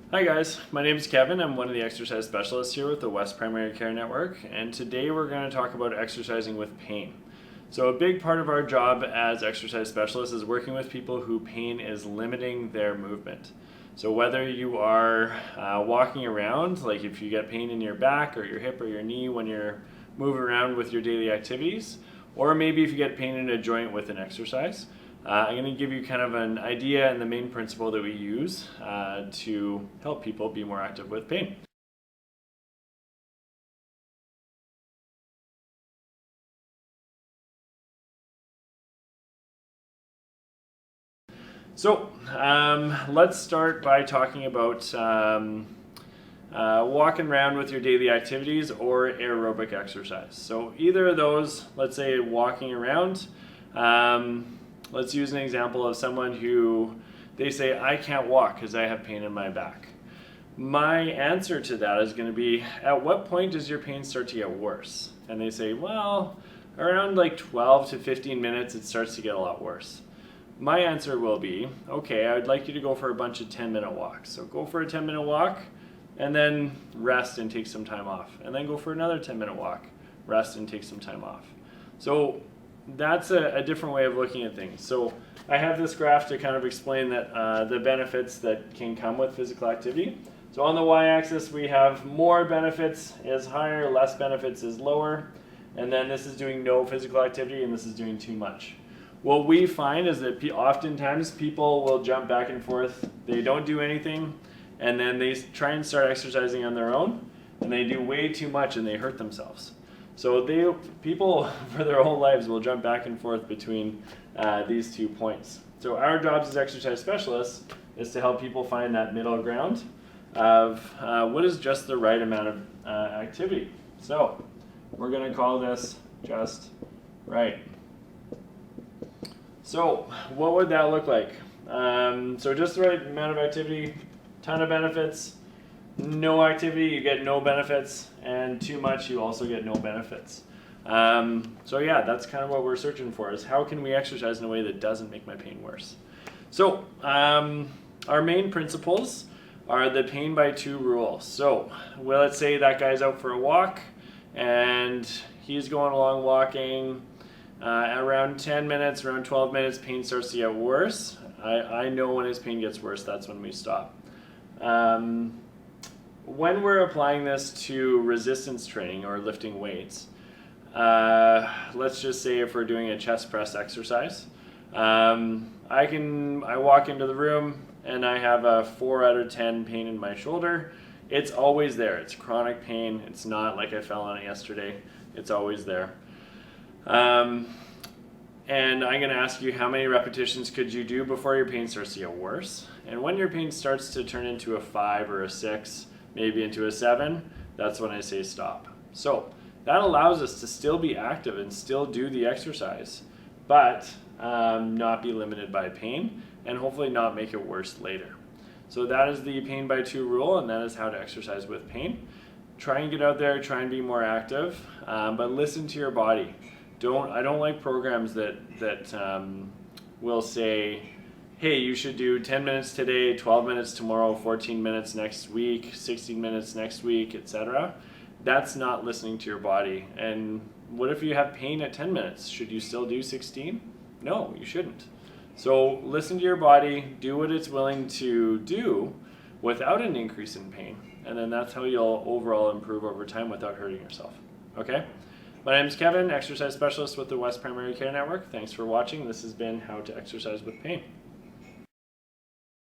Hi guys, my name is Kevin. I'm one of the exercise specialists here with the West Primary Care Network, and today we're going to talk about exercising with pain. So a big part of our job as exercise specialists is working with people who pain is limiting their movement. So whether you are walking around, like if you get pain in your back or your hip or your knee when you're moving around with your daily activities, or maybe if you get pain in a joint with an exercise, I'm going to give you kind of an idea and the main principle that we use to help people be more active with pain. So let's start by talking about walking around with your daily activities or aerobic exercise. So either of those, let's say walking around, let's use an example of someone who they say, I can't walk because I have pain in my back. My answer to that is going to be, at what point does your pain start to get worse? And they say, well, around like 12 to 15 minutes it starts to get a lot worse. My answer will be, okay, I would like you to go for a bunch of 10-minute walks. So go for a 10-minute walk and then rest and take some time off. And then go for another 10-minute walk, rest and take some time off. So that's a different way of looking at things. So I have this graph to kind of explain that the benefits that can come with physical activity. So on the y-axis we have more benefits is higher, less benefits is lower, and then this is doing no physical activity and this is doing too much. What we find is that oftentimes people will jump back and forth, they don't do anything, and then they try and start exercising on their own, and they do way too much and they hurt themselves. So people for their whole lives will jump back and forth between these 2 points. So our jobs as exercise specialists is to help people find that middle ground of what is just the right amount of activity. So we're going to call this just right. So what would that look like? So just the right amount of activity, ton of benefits. No activity, you get no benefits, and too much, you also get no benefits. So yeah, that's kind of what we're searching for, is how can we exercise in a way that doesn't make my pain worse? So our main principles are the pain by 2 rule. So well, let's say that guy's out for a walk, and he's going along walking, around 10 minutes, around 12 minutes, pain starts to get worse. I know when his pain gets worse, that's when we stop. When we're applying this to resistance training or lifting weights, let's just say if we're doing a chest press exercise, I walk into the room and I have a 4 out of 10 pain in my shoulder. It's always there. It's chronic pain. It's not like I fell on it yesterday. It's always there. And I'm going to ask you, how many repetitions could you do before your pain starts to get worse? And when your pain starts to turn into a 5 or a 6, maybe into a 7, that's when I say stop. So that allows us to still be active and still do the exercise, but not be limited by pain, and hopefully not make it worse later. So that is the pain by 2 rule, and that is how to exercise with pain. Try and get out there, try and be more active, but listen to your body. I don't like programs that will say, hey, you should do 10 minutes today, 12 minutes tomorrow, 14 minutes next week, 16 minutes next week, etc. That's not listening to your body. And what if you have pain at 10 minutes? Should you still do 16? No, you shouldn't. So listen to your body, do what it's willing to do without an increase in pain. And then that's how you'll overall improve over time without hurting yourself. Okay? My name is Kevin, exercise specialist with the West Primary Care Network. Thanks for watching. This has been How to Exercise with Pain.